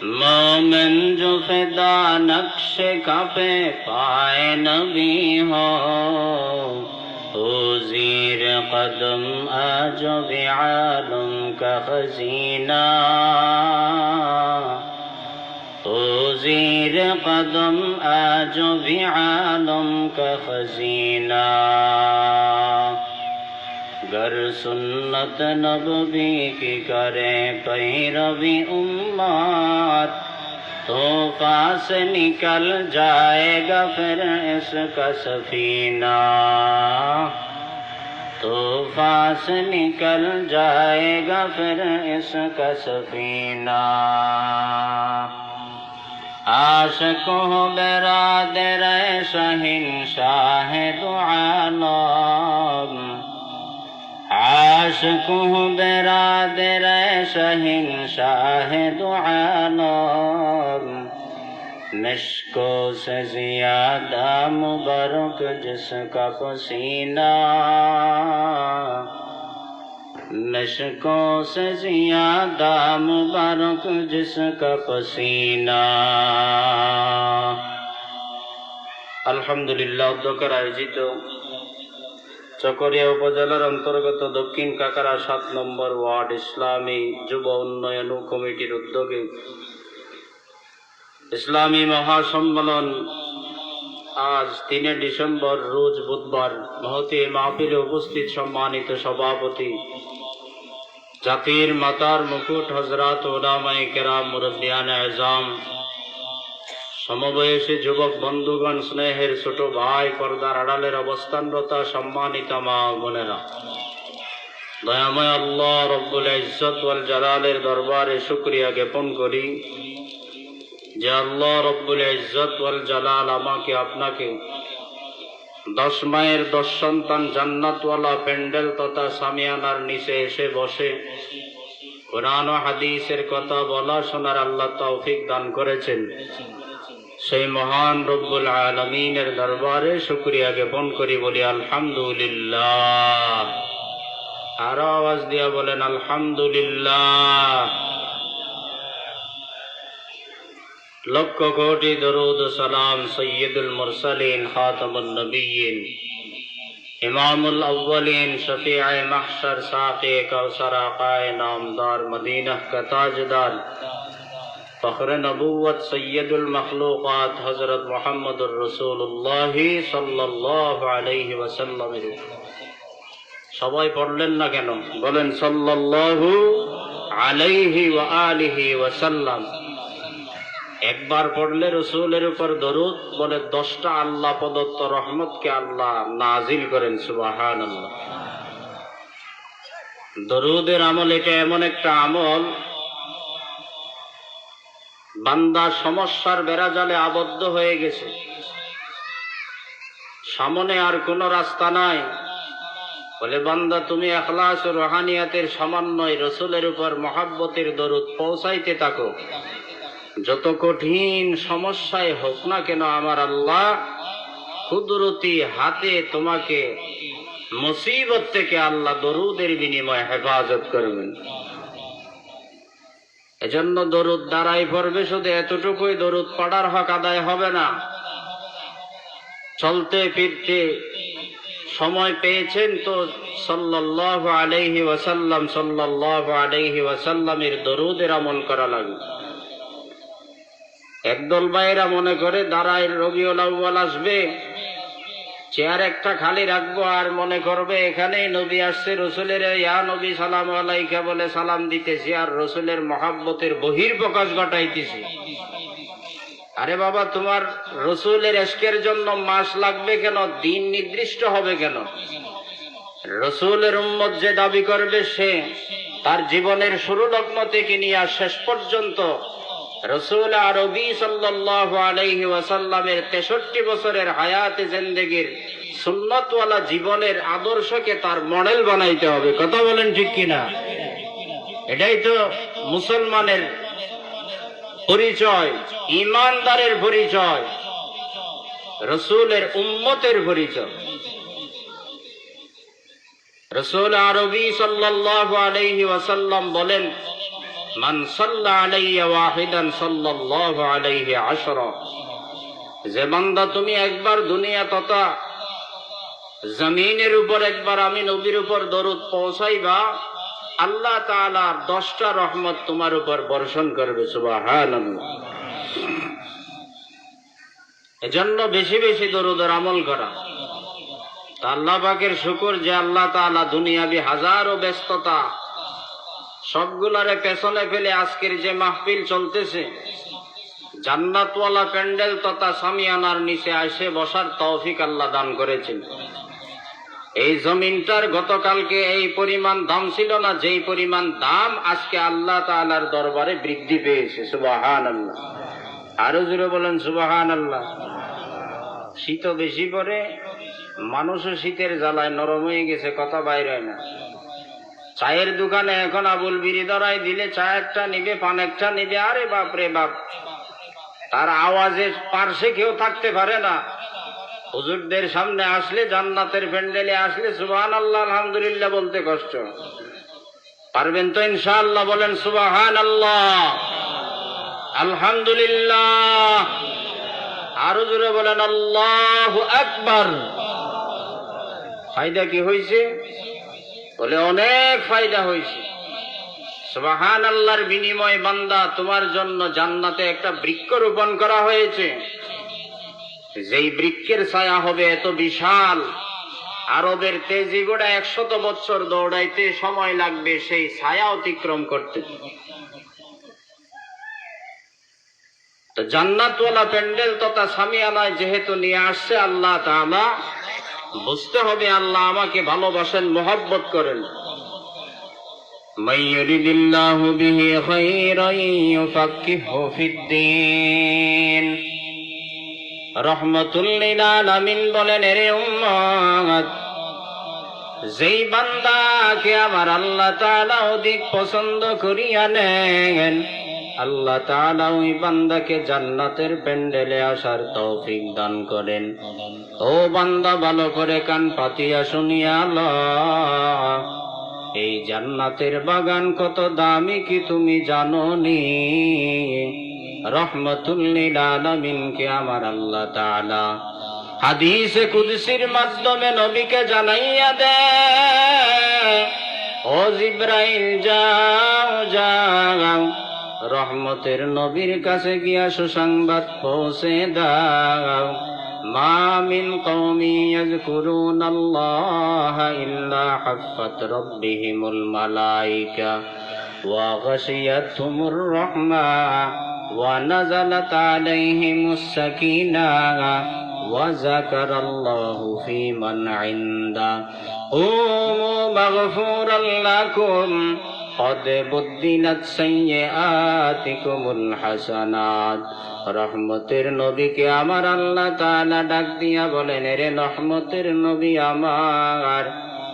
मोमिन जो फिदा नक्श पे पाए नबी हो ज़ीर कदम आजो आलम का खजीना ज़ीर कदम आजो आलम का खजीना गर सुन्नत नबवी की करे पैरवी उम्मत तो पास निकल जाएगा फिर इसका सफीना तो पास निकल जाएगा फिर इसका सफीना आशिकों बिरादर शहंशाह दो आलम आशिकों बिरादर शहंशाह दो आलम मिश्को से ज़ियादा मुबारक जिसका पसीना मिश्कों से ज़ियादा मुबारक जिसका पसीना। আলহামদুলিল্লাহ উদ্যোগের আয়োজিত চকরিয়া উপজেলার অন্তর্গত দক্ষিণ কাকারা ৭ নম্বর ওয়ার্ড ইসলামী যুব উন্নয়ন কমিটির উদ্যোগে ইসলামী মহাসম্মেলন আজ ৩ ডিসেম্বর রোজ বুধবার মহতী মাহফিলে উপস্থিত সম্মানিত সভাপতি জাতির মাতার মুকুট হযরত উলামায়ে কেরাম মুরব্বিয়ানে আযম সমবয়সী যুবক বন্ধুগণ স্নেহের ছোট ভাই পর্দার আড়ালের অবস্থানরত সম্মানিত মা বোনেরা দয়াময় আল্লাহ রব্বুল ইজ্জত ওয়াল জালালের দরবারে শুকরিয়া জ্ঞাপন করি যে আল্লাহ রব্বুল ইজ্জত ওয়াল জালাল আমাকে আপনাকে 10 মায়ের 10 সন্তান জান্নাতওয়ালা প্যান্ডেল তথা সামিয়ানার নিচে এসে বসে কোরআন ও হাদিসের কথা বলা শোনার আল্লাহ তৌফিক দান করেছেন। সেই মহান রব্বুল আলামিনের দরবারে শুকরিয়া জ্ঞাপন করি, বলি আলহামদুলিল্লাহ। আর আওয়াজ দিয়া বলেন আলহামদুলিল্লাহ। লক্ষ কোটি দরুদ সালাম সৈয়দুল মুরসালিন খাতামুন নবিয়্যিন ইমামুল আউয়ালিন শফিয়ে মাহশর সাকি কাউসার আকায়ে নামদার মদিনা কা তাজদার ফখর নবুয়ত সৈয়দুল মখলুকাত হযরত মুহাম্মদুর রাসূলুল্লাহ সাল্লাল্লাহু আলাইহি ওয়াসাল্লামের সবাই পড়লেন না কেন? বলেন সাল্লাল্লাহু আলাইহি ওয়া আলিহি ওয়াসাল্লাম। একবার পড়লে রসুলের উপর দরুদ বলে 10টা আল্লাহ প্রদত্ত রহমতকে আল্লাহ নাজিল করেন। সুবহানাল্লাহ। দরুদের আমল এটা এমন একটা আমল, বান্দা সমস্যার বেড়াজালে আবদ্ধ হয়ে গেছে, সামনে আর কোনো রাস্তা নাই, বলে বান্দা তুমি ইখলাস ও রুহানিয়াতের সমন্বয় রসুলের উপর মহব্বতের দরুদ পৌঁছাইতে থাকো। যত কঠিন সমস্যায় হোক না কেন আমার আল্লাহ কুদরতি হাতে তোমাকে মুসিবত থেকে আল্লাহ দরুদের বিনিময়ে হেফাজত করবেন। এজন্য দরুদ দ্বারাই পড়বে, শুধু এতটুকুই দরুদ পড়ার হক আদায় হবে না। চলতে ফিরতে সময় পেয়েছেন তো সাল্লাল্লাহু আলাইহি ওয়াসাল্লাম সাল্লাল্লাহু আলাইহি ওয়াসাল্লামের দরুদের আমল করা লাগবে। একদল ভাইরা মনে করে দাঁড়ায় রবিউল আউয়াল আসবে, চেয়ার একটা খালি রাখবো আর মনে করবে এখানেই নবী আসছে, রসুলের ইয়া নবী সালাম আলাইকা বলে সালাম দিতেছি আর রসুলের মহাব্বতের বহির্প্রকাশ ঘটাইতেছি। আরে বাবা, তোমার রসুলের ইশকের জন্য মাস লাগবে কেন? দিন নির্দিষ্ট হবে কেন? রসুলের উম্মত যে দাবি করবে সে তার জীবনের শুরু লগ্ন থেকে নিয়ে শেষ পর্যন্ত রসুল আরবি সাল্লাল্লাহু আলাইহি ওয়াসাল্লামের 63 বছরের হায়াতে জিন্দেগির সুন্নতওয়ালা জীবনের আদর্শকে তার মডেল বানাইতে হবে। কথা বলেন ঠিক কিনা? এটাই তো মুসলমানের পরিচয়, ইমানদারের পরিচয়, রসুলের উম্মতের পরিচয়। রসুল আরবি সাল্লাল্লাহু আলাইহি ওয়াসাল্লাম বলেন, মান সাল্লা আলাইয়া ওয়াহিদান সাল্লাল্লাহু আলাইহি আশরা, যে বান্দা তুমি একবার দুনিয়া তথা জমিনের উপর একবার আমি নবীর উপর দরুদ পৌঁছাইবা, আল্লাহ তাআলা 10টা রহমত তোমার উপর বর্ষণ করবে। সুবহানাল্লাহ। এজন্য বেশি বেশি দরুদের আমল করা। তা আল্লাহ পাকের শুকর যে আল্লাহ তাআলা দুনিয়াবি হাজারো ব্যস্ততা সবগুলারে পেছনে ফেলে আজকের যে মাহফিল চলতেছে, জান্নাতওয়ালা প্যান্ডেল তথা সামিয়ানার নিচে এসে বসার তৌফিক আল্লাহ দান করেছেন। এই জমিনটার গতকালকে এই পরিমাণ দাম ছিল না, যেই পরিমাণ দাম আজকে আল্লাহ তাআলার দরবারে বৃদ্ধি পেয়েছে। সুবহানাল্লাহ। আরো জোরে বলেন সুবহানাল্লাহ। শীত বেশি পড়ে, মানুষও শীতের জ্বালায় নরম হয়ে গেছে, কথা বাইর হয় না। চায়ের দোকানে এখন আবুল বিড়ি ধরাই দিলে চা একটা নিবে, পান একটা নিবে, আরে বাপ রে বাপ, তার আওয়াজে পার্শ্বে কেউ থাকতে পারে না। হুজুরদের সামনে আসলে, জান্নাতের প্যান্ডেলে আসলে সুবহানাল্লাহ আলহামদুলিল্লাহ বলতে কষ্ট। পারবেন তো ইনশাআল্লাহ? বলেন সুবহানাল্লাহ আলহামদুলিল্লাহ। আরো জোরে বলেন আল্লাহু আকবার। ফায়দা কি হয়েছে? বলে অনেক ফায়দা হয়েছে। সুবহানাল্লাহর বিনিময়ে বান্দা তোমার জন্য জান্নাতে একটা বৃক্ষ রোপণ করা হয়েছে, যেই বৃক্ষের ছায়া হবে এত বিশাল, আরবের তেজি গোড়া 100 বছর দৌড়াইতে সময় লাগবে সেই ছায়া অতিক্রম করতে। তো জান্নাতওয়ালা প্যান্ডেল তথা সামিয়ানায় যেহেতু নিয়ে আসছে আল্লাহ তাআলা, বুঝতে হবে আল্লাহ আমাকে ভালোবাসেন, মহব্বত করেন। মাইয়ুরিদিল্লাহু বিহি খায়রান ইউফাক্কিহু ফিদ্দীন। রাহমাতুল লিল আলামিন বলেন, এরে উম্মত, যেই বান্দাকে আমার আল্লাহ তাআলা অধিক পছন্দ করিয়া নেন, আল্লাহ তাআলা ওই বান্দাকে জান্নাতের প্যান্ডেলে আসার তৌফিক দান করেন। ও বান্দা, ভালো করে কান পাতিয়া শুনিয়া ল, এই জান্নাতের বাগান কত দামি কি তুমি জানো নি? রাহমাতুল লিল আলামিনকে আমার আল্লাহ তাআলা হাদিসে কুদসির মাধ্যমে নবীকে জানাইয়া দে, ও জিবরাইল যাও যাও, রহমতের নবীর কাছে গিয়া সুসংবাদ পৌঁছে দাও। মা মিন কওমি ইয়াযকুরুনাল্লাহা ইল্লা হাফফাত রাব্বিহিমুল মালায়েকা ওয়া গাশিয়াতহুমুর রাহমা ওয়া নাযালাত আলাইহিমুস সাকিনাহ ওয়া যাকারাল্লাহু ফীমান ইনদা কুমু মাগফুরাল লাকুম قد بدلت سيئاتكم الحسنات। রহমতের নবীকে আমার আল্লাহ তাআলা ডাক দিয়া বলেন, রে রহমতের নবী আমার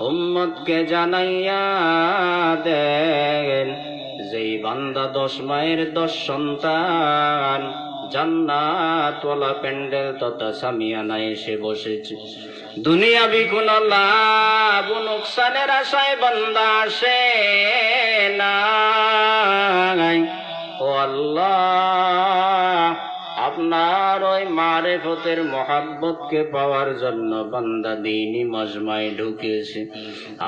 উম্মতকে জানাইয়া দেন, যেই বান্দা 10 মায়ের 10 সন্তান জান্নাতওয়ালা প্যান্ডেল তথা সামিয়ানায় এসে বসেছে, দুনিয়াবি কোন লাভ নোকসানের আশায় বান্দা আসে নাই। ও আল্লাহ, আপনার ওই মারেফতের মহাব্বতকে পাওয়ার জন্য বান্দা দ্বীনি মজমায় ঢুকেছে।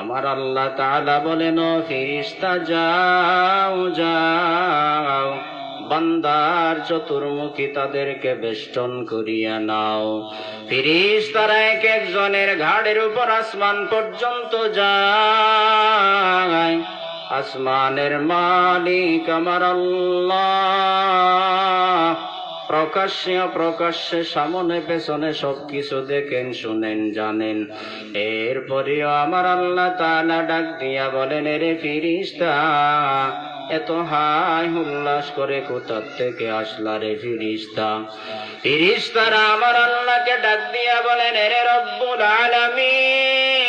আমার আল্লাহ তাআলা বলেন, ও ফেরেশতা যাও যাও, বান্দার চতুর্মুখী তাদেরকে বেষ্টন করিয়া নাও। ফেরেশতারা এক একজনের ঘাড়ের উপর আসমান পর্যন্ত যায়। আসমানের মালিক আমার আল্লাহ প্রকাশ্যে অপ্রকাশ্যে সামনে পেছনে সবকিছু দেখেন, শুনেন, জানেন। এরপরেও আমার আল্লাহ তাআলা ডাক দিয়া বলেন, রে ফেরেশতা, এত হাই হুল্লাস করে কোথার থেকে আসলা রে ফেরেশতা? ফেরেশতারা আমার আল্লাহকে ডাক দিয়া বলেন, রে রব্বুল আলামিন,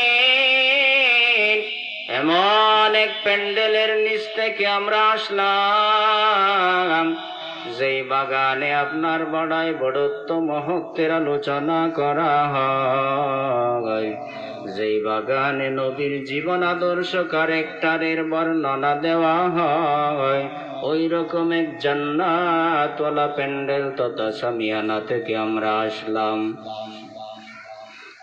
এমন এক প্যান্ডেলের নিচ থেকে আমরা আসলাম, যেই বাগানে আপনার বড়াই বড়ত্ব মহত্বের আলোচনা করা হয়, যেই বাগানে নবীর জীবন আদর্শ ক্যারেক্টারের বর্ণনা দেওয়া হয়, ওই রকম এক জান্নাতওয়ালা প্যান্ডেল তথা সামিয়ানা থেকে আমরা আসলাম।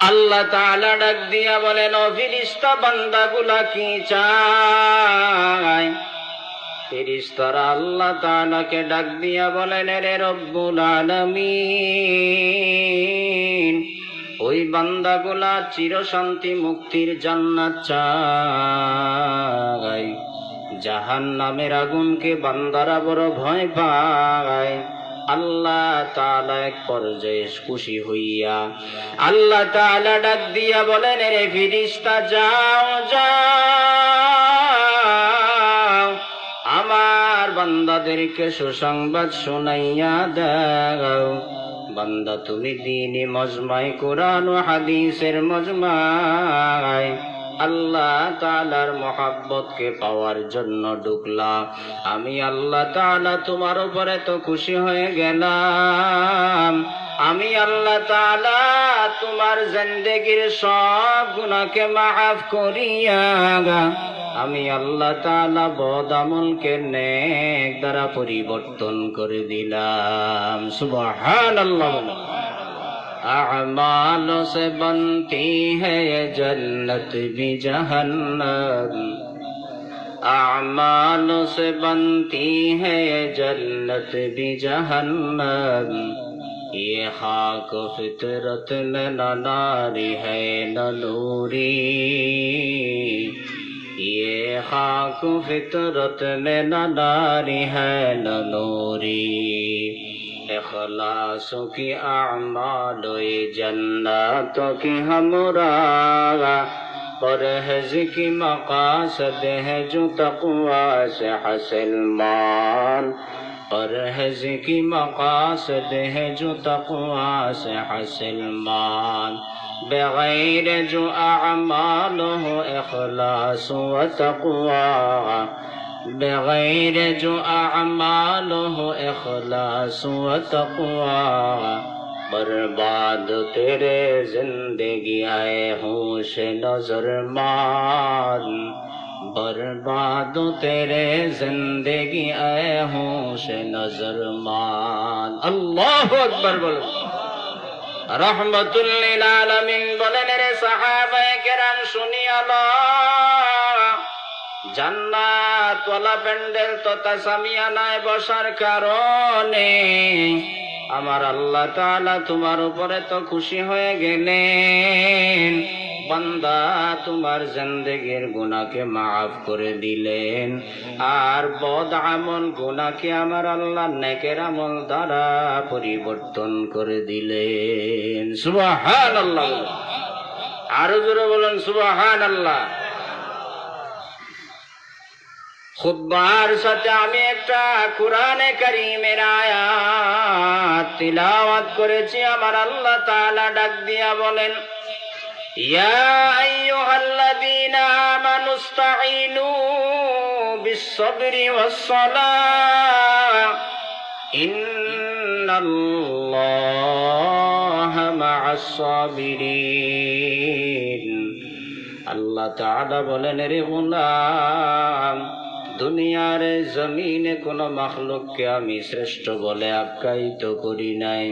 আল্লাহ তাআলা ডাক দিয়া বলেন, ও ফেরেশতা বান্দাগুলা কি চায়? ফেরেশতারা আল্লাহ তাআলাকে ডাক দিয়া বলেন, রে রব্বুল আলামিন, ওই বান্দাগুলা চিরশান্তি মুক্তির জান্নাত চায়। জাহান্নামের আগুনকে বান্দারা বড় ভয় পায়। আল্লাহ তাআলা এক পর্যায়ে খুশি হইয়া আল্লাহ তাআলা ডাক দিয়া বলেন, রে ফেরেশতা যাও যাও, আমার বান্দাদেরকে সুসংবাদ শোনাইয়া দাও। বান্দা তুমি দ্বীনি মজমায় কোরআন ও হাদিসের মজমায় আল্লাহ তাআলার মহব্বতকে পাওয়ার জন্য ঢুকলা। আমি আল্লাহ তাআলা তোমার উপরে তো খুশি হয়ে গেলাম। আমি আল্লাহ তাআলা তোমার জিন্দেগীর সব গুনাহকে মাফ করিয়া আমি আল্লাহ তাআলা বদ আমলকে নেক দ্বারা পরিবর্তন করে দিলাম। সুবহানাল্লাহ। अमालों से बनती है ये जन्नत भी जहन्नम, अमालों से बनती है ये जन्नत भी जहन्नम, ये खाक फितरत में न नारी है न नूरी, ये खाक फितरत में न नारी है न नूरी, इखलासों की आमालो जन्नतों की हमरा, परहेज की मकासद है जो तक़वा से हासिल मान, परहेज की मकासद है जो तक़वा से हासिल मान, बगैर जो आमाल हो इखलास व तक़वा, बगैर जो आमाल हो इखलास व तक़वा, बर्बाद तेरे जिंदगी आए होश नजर मान, बर्बाद तेरे जिंदगी आए होश नजर मान। अल्लाहु अकबर बोलो। रहमतुल लिल आलामीन बोलेन, रे साहाबाए केराम শুনিয়া লও, জান্নাতওয়ালা প্যান্ডেল তথা সামিয়ানায় বসার কারণে আমার আল্লাহ তাআলা তোমার উপরে তো খুশি হয়ে গেলেন। বান্দা তোমার জিন্দেগীর গুনাহকে মাফ করে দিলেন, আর বদ আমল গুনাহকে আমার আল্লাহ নেকের আমল দ্বারা পরিবর্তন করে দিলেন। সুবহানাল্লাহ। আরো জোরে বলেন সুবহানাল্লাহ। খুতবার সাথে আমি একটা কোরআনে কারীমের আয়াত তিলাওয়াত করেছি। আমার আল্লাহ তাআলা ডাক দিয়া বলেন, ইয়া আইয়ুহাল্লাযীনা আমানুস্তাঈনু বিস-সাবরি ওয়াস-সালাহ ইন্নাল্লাহা মা'আস-সাবিরিন। আল্লাহ তাআলা বলেন, রে গোলাম, দুনিয়ার জমিনে কোন মাখলুককে আমি শ্রেষ্ঠ বলে আখ্যায়িত করি নাই।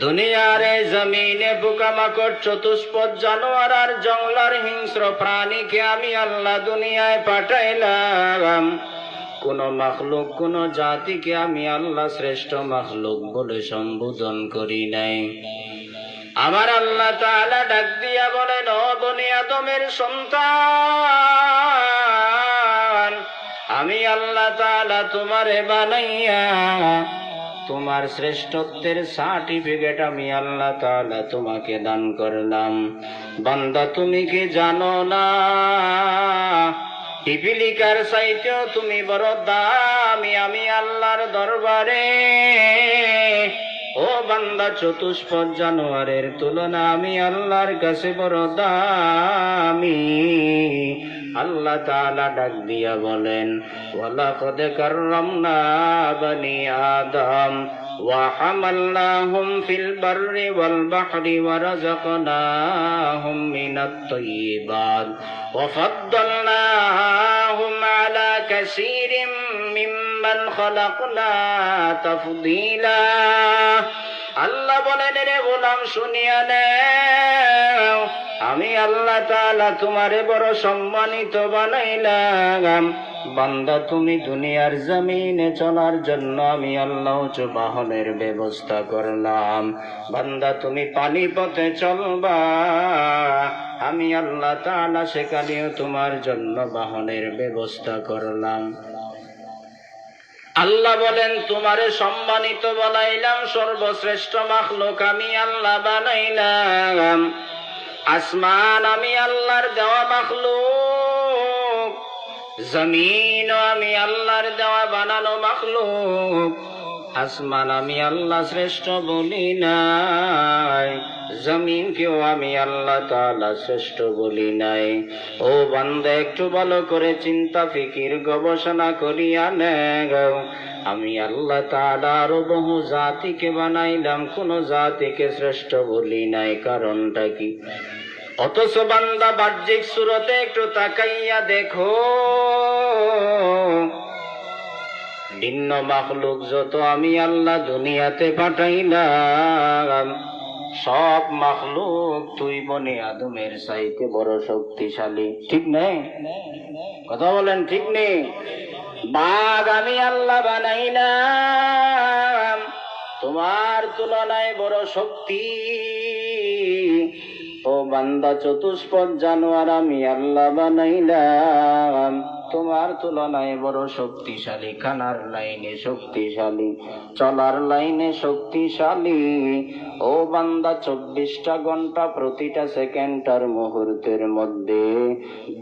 দুনিয়ার জমিনে পোকামাকড়, চতুষ্পদ জানোয়ার আর জঙ্গলার হিংস্র প্রাণীকে আমি আল্লাহ দুনিয়ায় পাঠাইলাম। কোন মাখলুক, কোন জাতিকে আমি আল্লাহ শ্রেষ্ঠ মাখলুক বলে সম্বোধন করি নাই। আমার আল্লাহ তাআলা ডাক দিয়া বলেন, ও বনি আদমের সন্তান, আমি আল্লাহ তাআলা তোমারে বানাইয়া তোমার শ্রেষ্ঠত্বের সার্টিফিকেট আমি আল্লাহ তাআলা তোমাকে দান করলাম। বান্দা তুমি কি জানো না, পিপিলিকার চাইতেও তুমি বড় দামি আমি আল্লাহর দরবারে। ও বান্দা, চতুষ্পদ জানোয়ারের তুলনা আমি আল্লাহর কাছে বড় দামি। আল্লাহ তাআলা ডাক দিয়া বলেন, ওয়ালাকাদ কাররামনা বানি আদম ওয়া হামালনাহুম ফিল বাররি ওয়াল বাহরি ওয়া রাযাকনাহুম মিনাত তাইয়্যিবাত ওয়া ফাদ্দালনাহুম আলা কাসীরিম মিম্মান খালাকনা তাফদীলা। আল্লাহ বলেন, রে গোলাম শুনিয়া নেও, আমি আল্লাহ তাআলা তোমারে বড় সম্মানিত বানাইলাম। বান্দা, তুমি দুনিয়ার জমিনে চলার জন্য আমি আল্লাহ উঁচু বাহনের ব্যবস্থা করলাম। বান্দা, তুমি পানি পথে চলবা, আমি আল্লাহ তাআলা সেখানেও তোমার জন্য বাহনের ব্যবস্থা করলাম। আল্লাহ বলেন, তোমারে সম্মানিত বানাইলাম, সর্বশ্রেষ্ঠ মাখলুক আমি আল্লাহ বানাইলাম। আসমান আমি আল্লাহর দেওয়া মাখলুক, জমিন আমি আল্লাহর দেওয়া বানানো মাখলুক। আসমান আমি আল্লাহ শ্রেষ্ঠ বলি নাই, জমিনকেও আমি আল্লাহ তাআলা শ্রেষ্ঠ বলি নাই। ও বান্দা, একটু ভালো করে চিন্তা ফিকির গবেষণা করিয়া নেও। আমি আল্লাহ তাআলা আরো বহু জাতিকে বানাইলাম, কোন জাতিকে শ্রেষ্ঠ বলি নাই। কারণটা কি? অথচ বান্দা বাহ্যিক সুরতে একটু তাকাইয়া দেখো, ভিন্ন মাখলুক যত আমি আল্লাহ দুনিয়াতে পাঠাইলাম, সব মাখলুক তুই বনে আদমের চাইতে বড় শক্তিশালী। ঠিক নেই? কথা বলেন, ঠিক নেই? বাঘ আমি আল্লাহ বানাইলাম, তোমার তুলনায় বড় শক্তি। ও বান্দা, চতুষ্পদ জানোয়ার আমি আল্লাহ বানাইলাম, তোমার তুলনায় বড় শক্তিশালী। খানার লাইনে শক্তিশালী, চলার লাইনে শক্তিশালী। ও বান্দা, 24টা ঘন্টা প্রতিটা সেকেন্ড আর মুহূর্তের মধ্যে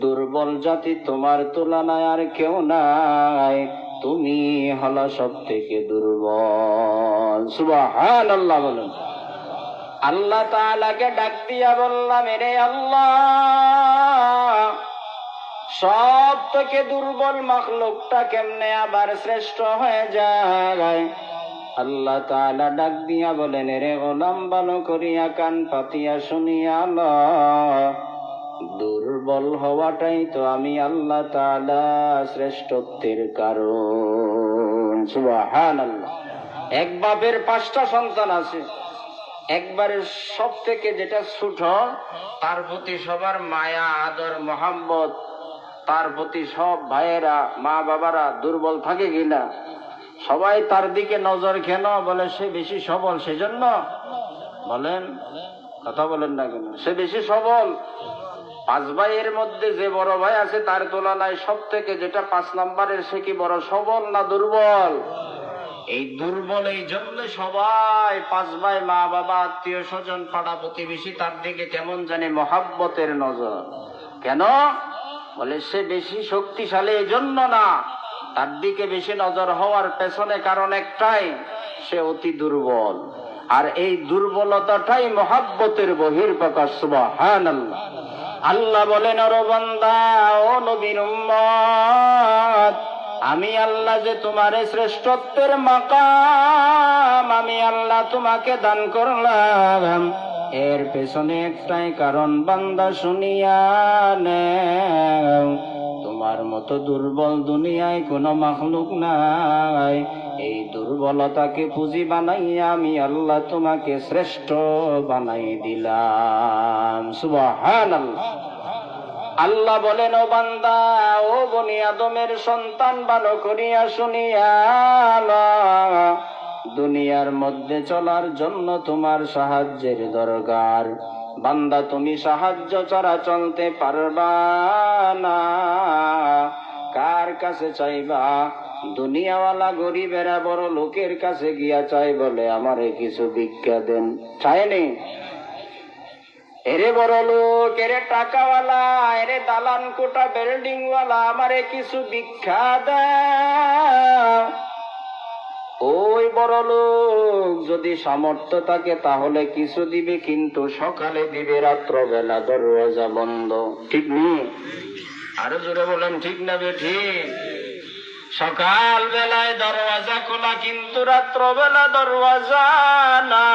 দুর্বল জাতি তোমার তুলনায় আর কেউ নাই। তুমি হলো সব থেকে দুর্বল। সুবহানাল্লাহ বলুন। আল্লাহ তাআলাকে ডাক দিয়া বললাম, রে আল্লাহ, সব থেকে দুর্বল মাখলুকটা কেমনে আবার শ্রেষ্ঠ হয়ে যায়? আল্লাহ তাআলা ডাক দিয়া বলেন, রে গোলাম, ভালো করিয়া কান পাতিয়া শুনিয়া ল, দুর্বল হওয়াটাই তো আমি আল্লাহ তাআলা শ্রেষ্ঠত্বের কারণ। সুবহানাল্লাহ। এক বাপের 5টা সন্তান আছে, একবারে সব থেকে যেটা ছোট, তার প্রতি সবার মায়া আদর মোহাম্মত, তার প্রতি সব ভাইয়েরা মা বাবারা দুর্বল থাকে কিনা? সবাই তার দিকে নজর কেন? বলে সে বেশি সবল, সেজন্য। বলেন, কথা বলেন না কেন? সে বেশি সবল। 5 ভাইয়ের মধ্যে যে বড় ভাই আছে তার তুলনায় সব থেকে যেটা 5 নম্বরের, সে কি বড় সবল না দুর্বল? এই দুর্বল, এই জন্য সবাই 5 ভাই, মা বাবা, আত্মীয় স্বজন, পাড়া প্রতিবেশী তার দিকে কেমন জানে মহাব্বতের নজর। কেন? বলে সে বেশি শক্তিশালী, এই জন্য না। তার দিকে বেশি নজর হওয়ার পেছনে কারণ একটাই, সে অতি দুর্বল। আর এই দুর্বলতাটাই মহাব্বতের বহিঃপ্রকাশ। সুবহানাল্লাহ। আল্লাহ বলেন, ও বান্দা, ও নবীর উম্মত, আমি আল্লাহ যে তোমারে শ্রেষ্ঠত্বের মাকাম আমি আল্লাহ তোমাকে দান করলাম, এর পেছনে একটাই কারণ। বান্দা শুনিয়া নেও, তোমার মতো দুর্বল দুনিয়ায় কোনো মাখলুক নাই। এই দুর্বলতাকে পুঁজি বানাইয়া আমি আল্লাহ তোমাকে শ্রেষ্ঠ বানাই দিলাম। সুবহানাল্লাহ। আল্লাহ বলেন, ও বান্দা, ও বনি আদমের সন্তান, ভালো করিয়া শুনিয়া লও, দুনিয়ার মধ্যে চলার জন্য তোমার সাহায্যের দরকার। বান্দা, তুমি সাহায্য ছাড়া চলতে পারবা না। কার কাছে চাইবা? দুনিয়াওয়ালা গরিবেরা বড় লোকের কাছে গিয়া চাই, বলে আমারে কিছু ভিক্ষা দেন। চায়নি? এরে বড় লোক, এরে টাকাওয়ালা, এরে দালান কোটা বিল্ডিং ওয়ালা, আমারে কিছু ভিক্ষা দাও। ওই বড় লোক যদি সামর্থ্য থাকে তাহলে কিছু দিবে, কিন্তু সকালে দিবে, রাত্রবেলা দরওয়াজা বন্ধ। ঠিক নেই? আরো জোরে বলেন ঠিক না বেঠিক? সকাল বেলায় দরওয়াজা খোলা, কিন্তু রাত্রবেলা দরওয়াজা না।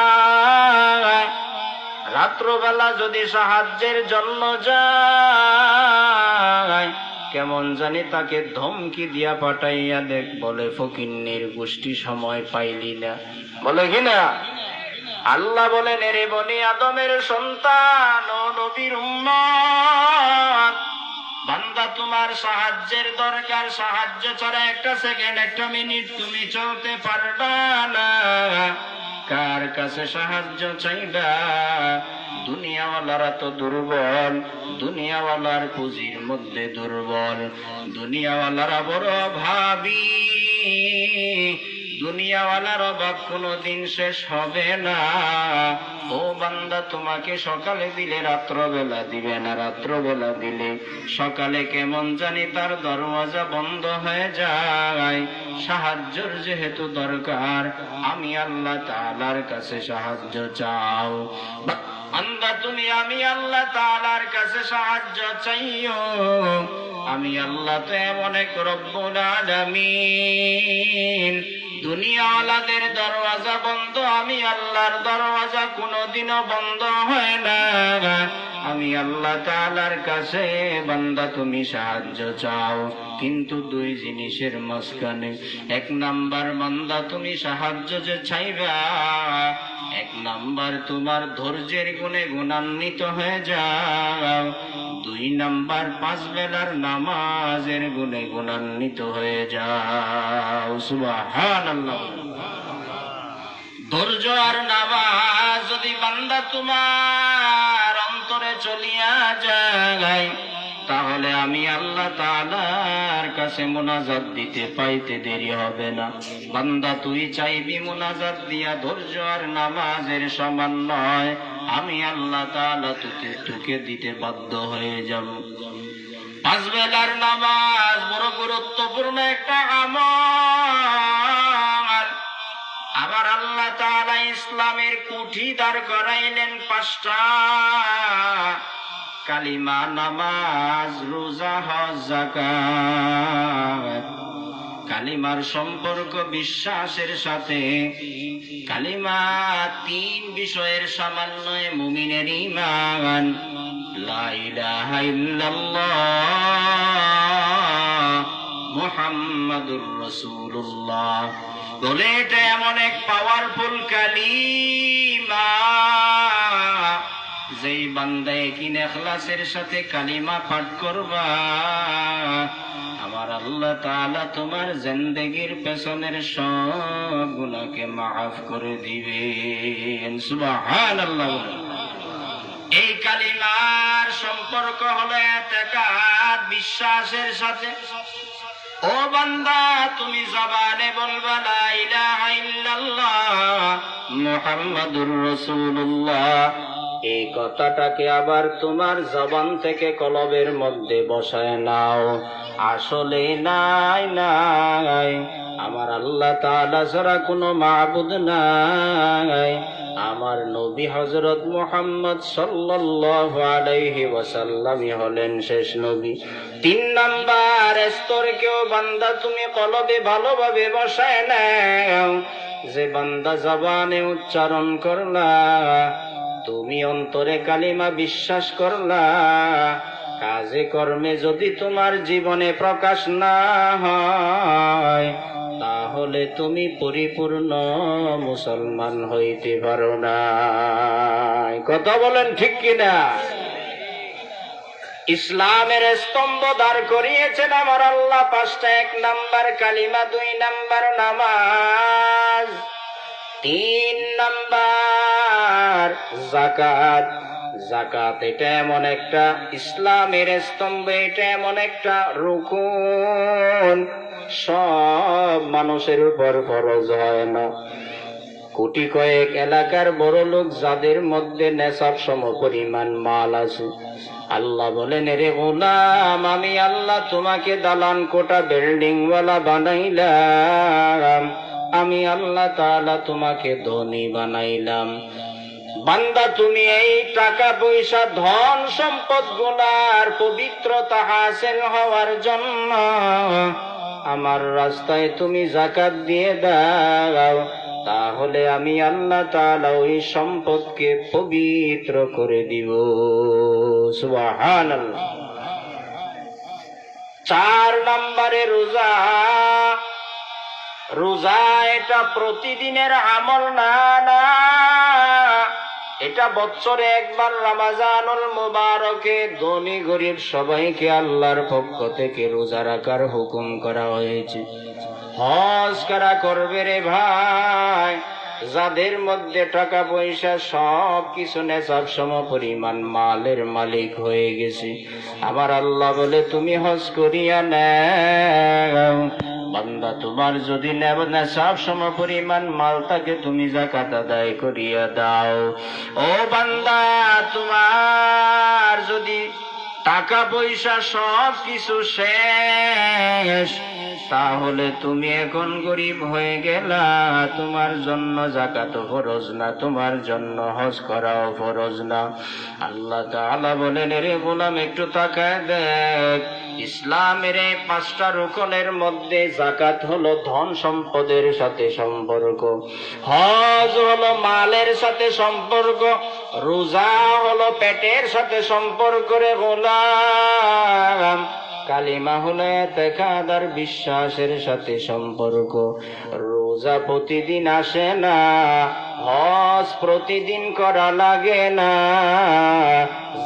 রাত্রবেলা যদি সাহায্যের জন্য যায়, কেমন জানি তাকে ধমকি দিয়া পাঠাইয়া দেখ, বলে ফকিন্নির গোষ্ঠী সময় পাইলি না, বলে কিনা? আল্লাহ বলেন, এরে বনি আদমের সন্তান ও নবীর উম্মত, বান্দা তোমার সাহায্যের দরকার। সাহায্য ছাড়া একটা সেকেন্ড, একটা মিনিট তুমি চলতে পারবা না। কার কাছে সাহায্য চাইবা? দুনিয়াওয়ালারা তো দুর্বল, দুনিয়াওয়ালার পুঁজির মধ্যে দুর্বল, দুনিয়াওয়ালারা বড় ভাবি, দুনিয়াওয়ালার অভাব কোনোদিন শেষ হবে না। ও বান্দা, তোমাকে সকালে দিলে রাত্রবেলা দিবে না, রাত্রবেলা দিলে সকালে কেমন জানি তার দরওয়াজা বন্ধ হয়ে যায়। সাহায্যের যেহেতু দরকার, আমি আল্লাহ তাআলার কাছে সাহায্য চাও। বান্দা তুমি আমি আল্লাহ তাআলার কাছে সাহায্য চাইও। আমি আল্লাহ তো এমন এক রব্বুল আলামিন, দুনিয়াওয়ালাদের দরওয়াজা বন্ধ, আমি আল্লাহর দরওয়াজা কোনোদিনও বন্ধ হয় না। আমি আল্লাহ তাআলার কাছে বান্দা তুমি সাহায্য চাও, কিন্তু দুই জিনিসের মাঝখানে। এক নাম্বার, বান্দা তুমি সাহায্য যে চাইবা, এক নাম্বার তোমার ধৈর্যের গুণে গুণান্বিত হয়ে যাও। দুই নাম্বার, পাঁচ বেলার নামাজের গুণে গুণান্বিত হয়ে যাও। সুবহানাল্লাহ। ধৈর্য আর নামাজ যদি বান্দা তোমার অন্তরে চলিয়া যায়, তাহলে আমি আল্লাহ তাআলার কাছে মুনাজাত দিতে পাইতে দেরি হবে না। বান্দা তুই চাইবি মুনাজাত দিয়া ধৈর্য আর নামাজের সমান নয়, আমি আল্লাহ তাআলা তোকে দিতে বাধ্য হয়ে যাব। পাঁচ বেলার নামাজ বড় গুরুত্বপূর্ণ একটা আমল। আবার আল্লাহ তাআলা ইসলামের কুঠি দাঁড় করাইলেন পাঁচটা: কালিমা, নামাজ, রোজা, হজ, যাকাত। কালিমার সম্পর্ক বিশ্বাসের সাথে। কালিমা তিন বিষয়ের সমন্বয়ে মুমিনের ঈমান। লা ইলাহা ইল্লাল্লাহ মুহাম্মাদুর রাসূলুল্লাহ। বলে এটা এমন এক পাওয়ারফুল কালিমা, যেই বান্দা কিন ইখলাসের সাথে কালিমা পাঠ করবা, আমার আল্লাহ তাআলা তোমার জিন্দেগীর পেছনের সব গুনাহকে মাফ করে দিবেন। সুবহানাল্লাহ। এই কালিমার সম্পর্ক হলো ইতিকাদ, বিশ্বাসের সাথে। ও বান্দা, তুমি জবানে বলবা লা ইলাহা ইল্লাল্লাহ মুহাম্মাদুর রাসূলুল্লাহ। এই কথাটাকে আবার তোমার জবান থেকে কলবের মধ্যে বসায় নাও। আসলে নাই আমার আল্লাহ তাআলা ছাড়া কোনো মাবুদ নাই। আমার নবী হযরত মুহাম্মদ সাল্লাল্লাহু আলাইহি ওয়াসাল্লামই হলেন শেষ নবী। তিন নাম্বার স্তরকেও বান্দা তুমি কলবে ভালোভাবে বসায় নাও। যে বান্দা জবানে উচ্চারণ করলা, তুমি অন্তরে কালিমা বিশ্বাস করলা, কাজে কর্মে যদি তোমার জীবনে প্রকাশ না হয়, তাহলে তুমি পরিপূর্ণ মুসলমান হইতে পারো না। কথা বলেন ঠিক কিনা? ইসলামের স্তম্ভ দাঁড় করিয়েছেন আমার আল্লাহ পাঁচটা: এক নাম্বার কালিমা, দুই নাম্বার নামাজ, তিন নাম্বার যাকাত। যাকাত এটা এমন একটা ইসলামের স্তম্ভ, এটা এমন একটা রুকুন, সব মানুষের উপর ফরজ হয় না। কোটি কয়েক এলাকার বড় লোক যাদের মধ্যে নেশাব সম পরিমাণ মাল আছে, আল্লাহ বলেন, রে গোলাম, আমি আল্লাহ তোমাকে দালান কোটা বিল্ডিং ওয়ালা বানাইলাম, আমি আল্লাহ তাআলা তোমাকে ধনী বানাইলাম। বান্দা তুমি এই টাকা পয়সা ধন সম্পদ গুলার পবিত্রতা হাসিল হওয়ার জন্য আমার রাস্তায় তুমি যাকাত দিয়ে দাও, তাহলে আমি আল্লাহ তাআলা ওই সম্পদকে পবিত্র করে দিব। সুবহানাল্লাহ। 4 নম্বরে রোজা। রোজা এটা প্রতিদিনের আমল না, এটা বছরে একবার রমজানুল মুবারকে ধনী গরিব সবাইকে আল্লাহর পক্ষ থেকে রোজা রাখার হুকুম করা হয়েছে। হজ কারা করবে রে ভাই? যাদের মধ্যে টাকা পয়সা সব কিছু নেশাব সম পরিমাণ মালের মালিক হয়ে গেছে, আমার আল্লাহ বলে তুমি হজ করিয়া নাও। বান্দা তোমার যদি নেশাব সম পরিমাণ মাল থাকে তুমি যাকাত আদায় করিয়া দাও। ও বান্দা, তোমার যদি টাকা পয়সা সব কিছু শেষ, তাহলে তুমি এখন গরিব হয়ে গেলা, তোমার জন্য যাকাত ফরজ না, তোমার জন্য হজ করাও ফরজ না। আল্লাহ তাআলা বলেন, রে গোলাম একটু তাকায় দেখ, ইসলামের এই 5টা রুকনের মধ্যে যাকাত হলো ধন সম্পদের সাথে সম্পর্ক, হজ হলো মালের সাথে সম্পর্ক, রোজা হলো পেটের সাথে সম্পর্ক। রে গোলাম, কালিমা হলো এতেকাদার বিশ্বাসের সাথে সম্পর্ক। রোজা প্রতিদিন আসে না, হজ প্রতিদিন করা লাগে না,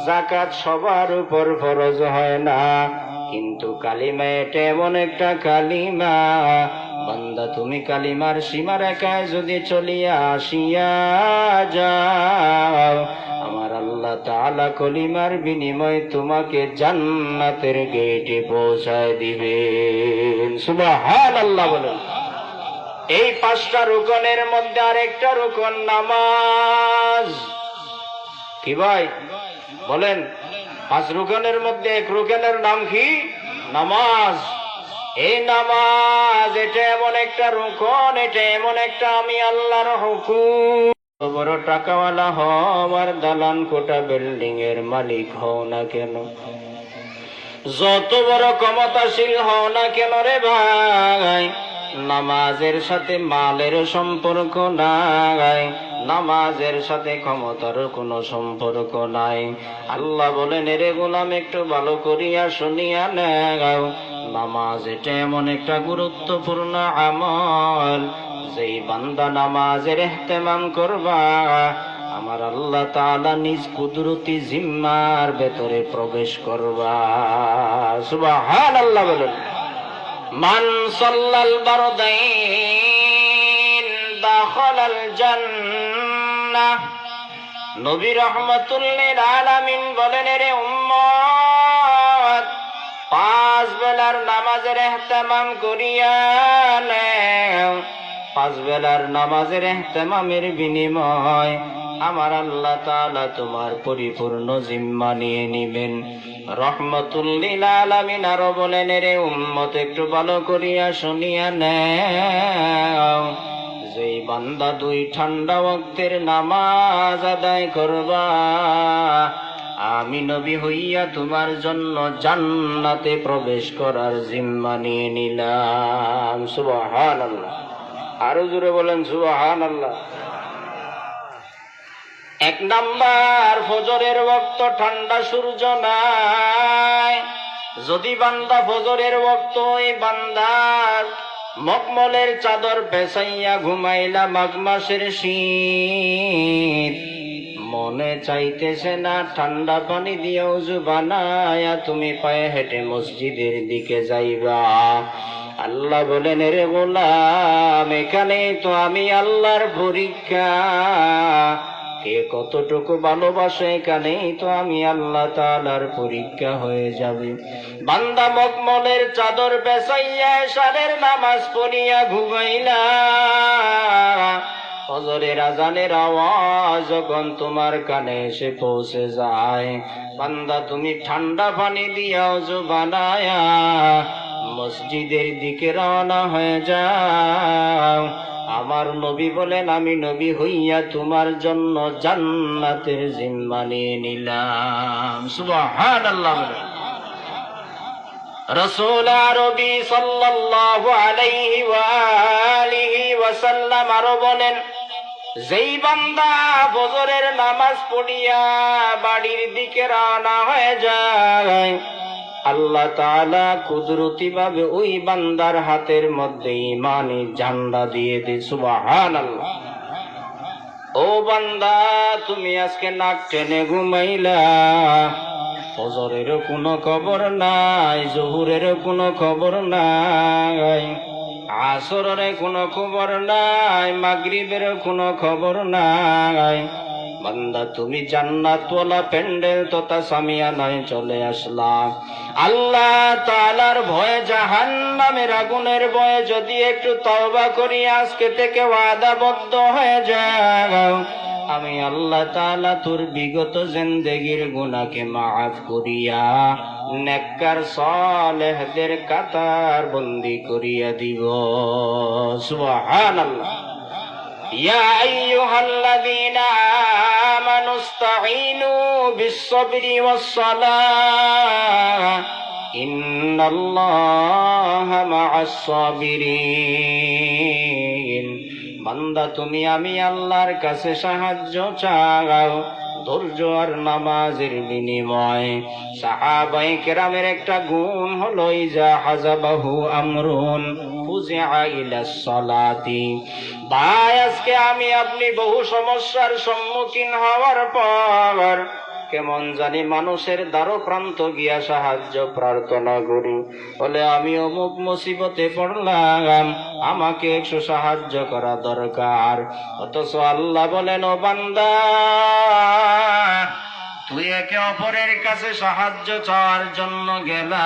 যাকাত সবার উপর ফরজ হয় না, কিন্তু কালিমা এটা এমন একটা কালিমা, বান্দা তুমি কালিমার সীমারেখায় যদি চলিয়া আসিয়া যাও, আমার আল্লাহ তাআলা কলিমার বিনিময়ে তোমাকে জান্নাতের গেটে পৌঁছায় দিবেন। সুবহানাল্লাহ বলেন। এই 5টা রুকনের মধ্যে আরেকটা রুকন নামাজ। কি ভাই বলেন? 5 রুকনের মধ্যে এক রুকনের নাম কি? নামাজ। এই নামাজ এটা এমন একটা রুকন, এটা এমন একটা আমি আল্লাহর হুকুম। বড় টাকাওয়ালা হও আর দালান কোটা বিল্ডিং এর মালিক হও না কেন, যত বড় ক্ষমতাশীল হও না কেন রে ভাই, নামাজের সাথে মালের সম্পর্ক নাই, নামাজের সাথে ক্ষমতার কোনো সম্পর্ক নাই। আল্লাহ বলেন, রে গোলাম একটু ভালো করিয়া শুনিয়া নাও, নামাজ এটা এমন একটা গুরুত্বপূর্ণ আমল, যেই বান্দা নামাজের ইহতেমাম করবা, আমার আল্লাহ তাআলা নিজ কুদরতি জিম্মার ভেতরে প্রবেশ করবা। সুবহানাল্লাহ বলেন। মান সাল্লাল বারদাইন দাখালাল জান্নাহ। নবী রাহমাতুল লিল আলামিন বলেন, রে উম্মত, 5 বেলার নামাজের ইহতেমাম করিয়া নাও। 5 বেলার নামাজের ইহতেমামের বিনিময় আমার আল্লাহ তাআলা তোমার পরিপূর্ণ জিম্মা নিয়ে নিবেন। রহমাতুল লিল আলামিন আরো বলেন, রে উম্মত একটু ভালো করিয়া শুনিয়া নাও, যেই বান্দা 2 ঠান্ডা ওয়াক্তের নামাজ আদায় করবা, আমি নবী হইয়া তোমার জন্য জান্নাতে প্রবেশ করার জিম্মা নিয়ে নিলাম। সুবহানাল্লাহ। আরো জোরে বলেন সুবহানাল্লাহ। 1 নাম্বার, ফজরের ওয়াক্ত ঠান্ডা সূর্য নাই। যদি বান্দা ফজরের ওয়াক্ত এই বান্দার মকমলের চাদর পেছাইয়া ঘুমাইলা, মাঘ মাসের শীত, মনে চাইতেছে না ঠান্ডা পানি দিয়ে ওযু বানায়া তুমি পায়ে হেঁটে মসজিদের দিকে যাইবা, আল্লাহ বলেন, রে গোলাম, এখানে তো আমি আল্লাহর পরীক্ষা, কে কতটুকু ভালোবাসে এখানেই তো আমি আল্লাহ তাআলার পরীক্ষা হয়ে যাবে। বান্দা মকমলের চাদর পেছাইয়া এশারের নামাজ পড়িয়া ঘুমাইলা, ফজরের আজানের আওয়াজ যখন তোমার কানে এসে পৌঁছে যায়, বান্দা তুমি ঠান্ডা পানি দিয়া ওযু বানায়া মসজিদের দিকে রওনা হয়ে যাও, আমার নবী বলেন, আমি নবী হইয়া তোমার জন্য জান্নাতের জিম্মা নিয়ে নিলাম। সুবহানাল্লাহ। রাসূল আরবি সাল্লাল্লাহু আলাইহি ওয়া আলিহি ওয়াসাল্লাম আরো বলেন, যেই বান্দা ফজরের নামাজ পড়িয়া বাড়ির দিকে রওনা হয়ে যায়, আল্লাহ তাআলা কুদরতি ভাবে ওই বান্দার হাতের মধ্যে ঈমানের ঝান্ডা দিয়ে দেয়। সুবহানাল্লাহ। ও বান্দা, তুমি আজকে নাক টেনে ঘুমাইলা, ফজরের কোনো খবর নাই, জোহরের কোনো খবর নাই, আসরের কোনো খবর নাই, মাগরিবের কোনো খবর নাই। বান্দা, তুমি জান্নাতওয়ালা প্যান্ডেল তথা সামিয়ানায় চলে আসলা। আল্লাহ তাআলার ভয়ে, জাহান্নামের আগুনের ভয়ে যদি একটু তওবা করি, আজকে থেকে ওয়াদাবদ্ধ হয়ে যাও, আমি আল্লাহ তাআলা তোর বিগত জিন্দেগির গুনাহকে মাফ করিয়া নেককার সালেহদের কাতার বন্দী করিয়া দিব। সুবহানাল্লাহ। ইয়া আইয়ুহাল্লাযীনা আমানু ইসতাঈনু বিস-সাবরি ওয়াস-সালাহ ইন্নাল্লাহা মা'আস-সাবিরিন। বান্দা, তুমি আমি আল্লাহর কাছে সাহায্য চাও ধৈর্য আর নামাজের বিনিময়ে। সাহাবায়ে কেরামের একটা গুণ হলো, ইজা হাযাবাহু আমরুন ফুজিআ ইলাস সালাতি। ভাই, আজকে আমি আপনি বহু সমস্যার সম্মুখীন হওয়ার পর কেমন জানি মানুষের দ্বার প্রান্ত গিয়া সাহায্য প্রার্থনা করি, বলে আমি অমুক মুসিবতে পড়লাম, আমাকে একটু সাহায্য করা দরকার। অথচ আল্লাহ বলেন, ও বান্দা, তুই একে অপরের কাছে সাহায্য চাওয়ার জন্য গেলা,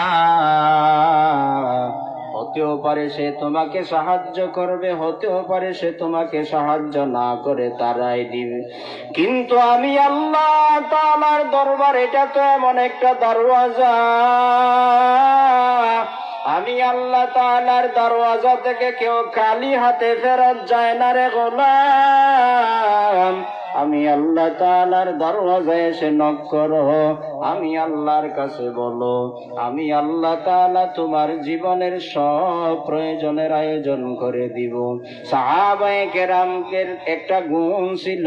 হতেও পারে সে তোমাকে সাহায্য করবে, হতেও পারে সে তোমাকে সাহায্য না করে তারাই দিবে। কিন্তু আমি আল্লাহ তাআলার দরবার, এটা তো এমন একটা দরওয়াজা, আমি আল্লাহ তাআলার দরওয়াজা থেকে কেউ খালি হাতে ফেরত যায় না রে গোলাম। আমি আল্লাহ তাআলার দরওয়াজায় এসে নক করো, আমি আল্লাহর কাছে বলো, আমি আল্লাহ তাআলা তোমার জীবনের সব প্রয়োজনের আয়োজন করে দিব। সাহাবায়ে কেরামদের একটা গুণ ছিল,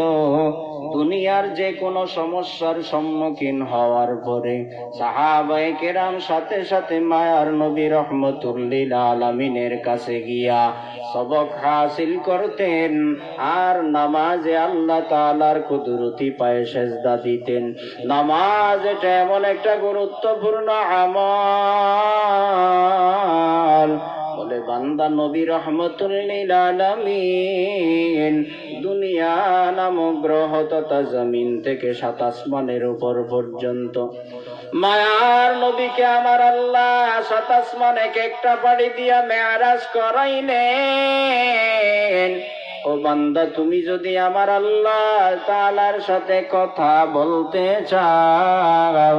দুনিয়ার যে কোনো সমস্যার সম্মুখীন হওয়ার পরে সাহাবায়ে কেরাম সাথে সাথে মায়ার নবী রহমতুল লিল আলামিনের কাছে গিয়া সবক হাসিল করতেন, আর নামাজে আল্লাহ তাআলার কুদরতি পায়ে সেজদা দিতেন। নামাজ এটা এমন একটা গুরুত্বপূর্ণ আমল, বলে বান্দা নবী রহমতুল লিল আলামিন দুনিয়া নামক গ্রহ তথা জমিন থেকে ৭ আসমানের উপর পর্যন্ত মায়ার নবীকে আমার আল্লাহ ৭ আসমানে একটা পাড়ি দিয়া মেরাজ করাইলেন। ও বান্দা, তুমি যদি আমার আল্লাহ তাআলার সাথে কথা বলতে চাও,